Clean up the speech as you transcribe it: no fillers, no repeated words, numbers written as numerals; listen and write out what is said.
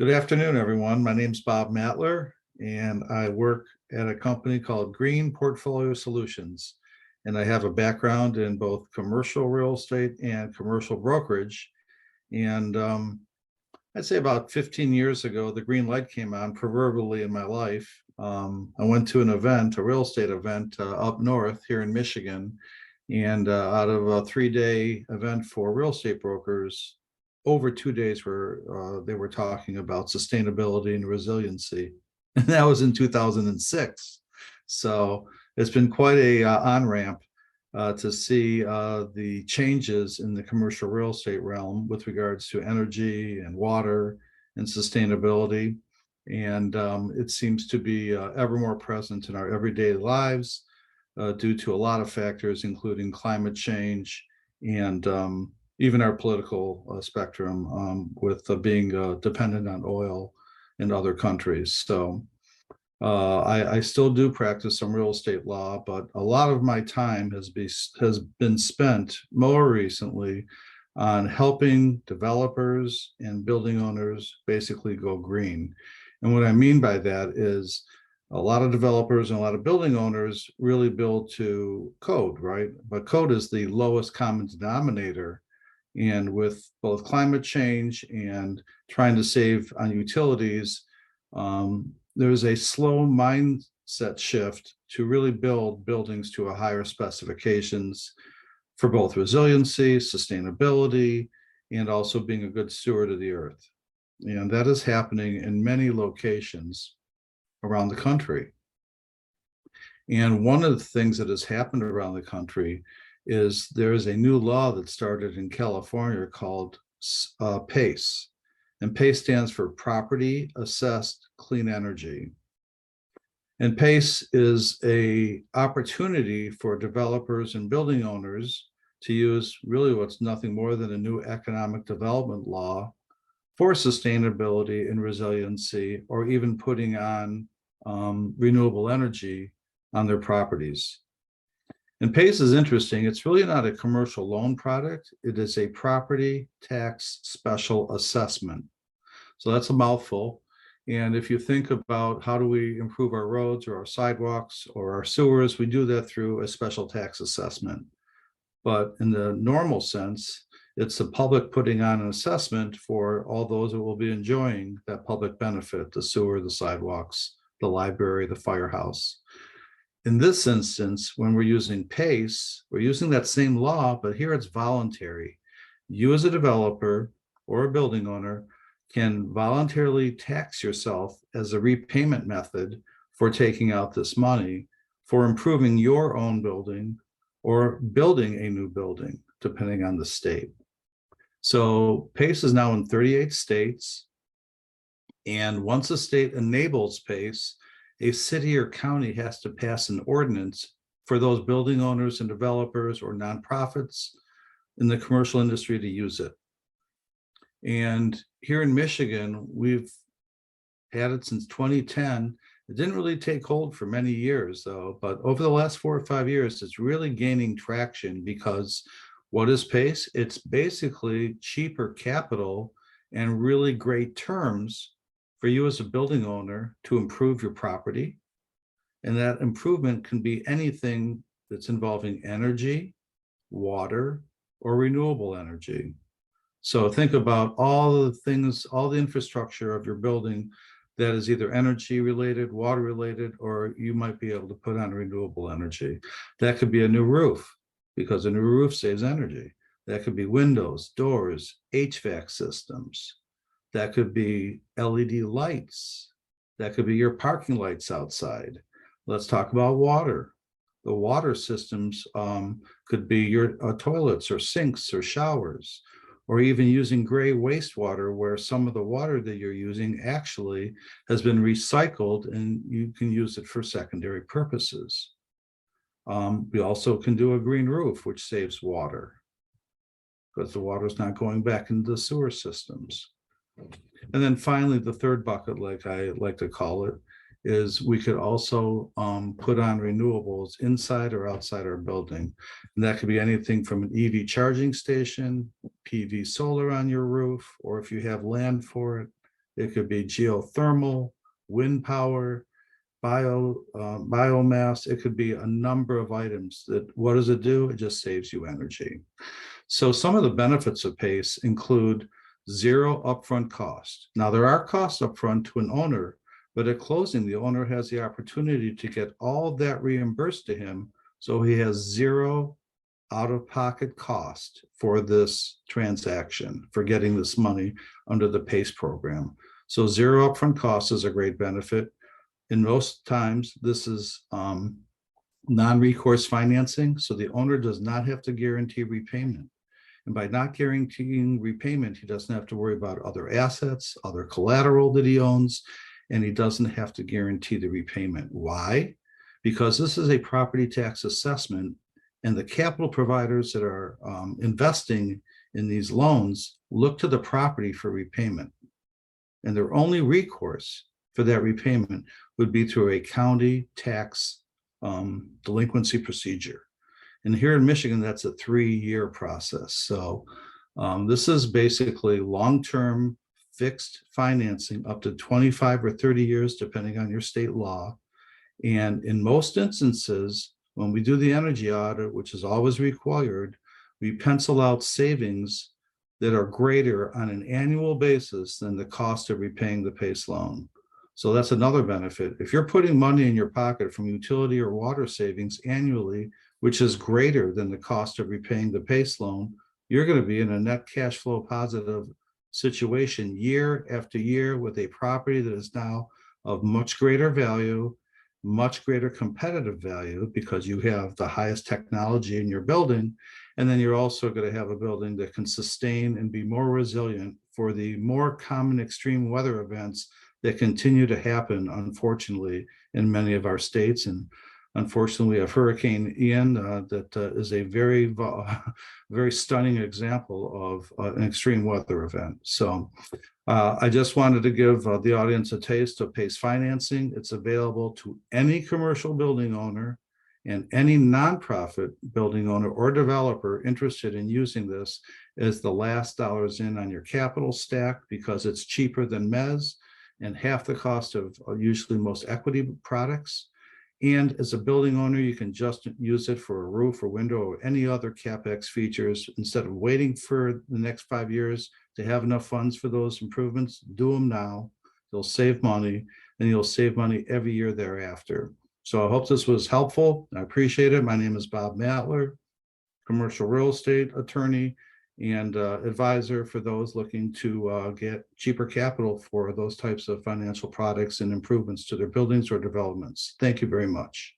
Good afternoon, everyone. My name is Bob Mattler, and I work at a company called Green Portfolio Solutions. And I have a background in both commercial real estate and commercial brokerage. And I'd say about 15 years ago, the green light came on proverbially in my life. I went to an event, a real estate event up north here in Michigan. And out of a 3-day event for real estate brokers, over 2 days where they were talking about sustainability and resiliency. And that was in 2006. So it's been quite a on-ramp to see the changes in the commercial real estate realm with regards to energy and water and sustainability. And it seems to be ever more present in our everyday lives due to a lot of factors, including climate change and even our political spectrum with being dependent on oil in other countries. So I still do practice some real estate law, but a lot of my time has been spent more recently on helping developers and building owners basically go green. And what I mean by that is a lot of developers and a lot of building owners really build to code, right? But code is the lowest common denominator. And with both climate change and trying to save on utilities, there's a slow mindset shift to really build buildings to a higher specifications for both resiliency, sustainability, and also being a good steward of the earth. And that is happening in many locations around the country. And one of the things that has happened around the country is there is a new law that started in California called PACE. And PACE stands for Property Assessed Clean Energy. And PACE is an opportunity for developers and building owners to use really what's nothing more than a new economic development law for sustainability and resiliency, or even putting on renewable energy on their properties. And PACE is interesting. It's really not a commercial loan product. It is a property tax special assessment. So that's a mouthful. And if you think about how do we improve our roads or our sidewalks or our sewers, we do that through a special tax assessment. But in the normal sense, it's the public putting on an assessment for all those that will be enjoying that public benefit, the sewer, the sidewalks, the library, the firehouse. In this instance, when we're using PACE, we're using that same law, but here it's voluntary. You as a developer or a building owner can voluntarily tax yourself as a repayment method for taking out this money for improving your own building or building a new building, depending on the state. So PACE is now in 38 states. And once a state enables PACE, a city or county has to pass an ordinance for those building owners and developers or nonprofits in the commercial industry to use it. And here in Michigan, we've had it since 2010. It didn't really take hold for many years, though, but over the last 4 or 5 years, it's really gaining traction because what is PACE? It's basically cheaper capital and really great terms for you as a building owner to improve your property. And that improvement can be anything that's involving energy, water, or renewable energy. So think about all the things, all the infrastructure of your building that is either energy related, water related, or you might be able to put on renewable energy. That could be a new roof because a new roof saves energy. That could be windows, doors, HVAC systems. That could be LED lights. That could be your parking lights outside. Let's talk about water. The water systems could be your toilets or sinks or showers, or even using gray wastewater where some of the water that you're using actually has been recycled and you can use it for secondary purposes. We also can do a green roof, which saves water because the water is not going back into the sewer systems. And then finally, the third bucket, like I like to call it, is we could also put on renewables inside or outside our building. And that could be anything from an EV charging station, PV solar on your roof, or if you have land for it, It could be geothermal, wind power, biomass. It could be a number of items. That what does it do? It just saves you energy. So some of the benefits of PACE include zero upfront cost. Now there are costs upfront to an owner, but at closing, the owner has the opportunity to get all that reimbursed to him, so he has zero out-of-pocket cost for this transaction, for getting this money under the PACE program. So zero upfront cost is a great benefit. In most times, this is non-recourse financing, so the owner does not have to guarantee repayment. And by not guaranteeing repayment, he doesn't have to worry about other assets, other collateral that he owns, and he doesn't have to guarantee the repayment. Why? Because this is a property tax assessment, and the capital providers that are investing in these loans look to the property for repayment. And their only recourse for that repayment would be through a county tax delinquency procedure. And here in Michigan, that's a 3-year process. So this is basically long-term fixed financing up to 25 or 30 years, depending on your state law. And in most instances, when we do the energy audit, which is always required, we pencil out savings that are greater on an annual basis than the cost of repaying the PACE loan. So that's another benefit. If you're putting money in your pocket from utility or water savings annually, which is greater than the cost of repaying the PACE loan, you're going to be in a net cash flow positive situation year after year with a property that is now of much greater value, much greater competitive value, because you have the highest technology in your building. And then you're also going to have a building that can sustain and be more resilient for the more common extreme weather events that continue to happen, unfortunately, in many of our states. And unfortunately, we have Hurricane Ian that is a very, very stunning example of an extreme weather event. So I just wanted to give the audience a taste of PACE financing. It's available to any commercial building owner and any nonprofit building owner or developer interested in using this as the last dollars in on your capital stack, because it's cheaper than MES and half the cost of usually most equity products. And as a building owner, you can just use it for a roof or window or any other CapEx features. Instead of waiting for the next 5 years to have enough funds for those improvements, do them now. You'll save money, and you'll save money every year thereafter. So I hope this was helpful. I appreciate it. My name is Bob Mattler, commercial real estate attorney and advisor for those looking to get cheaper capital for those types of financial products and improvements to their buildings or developments. Thank you very much.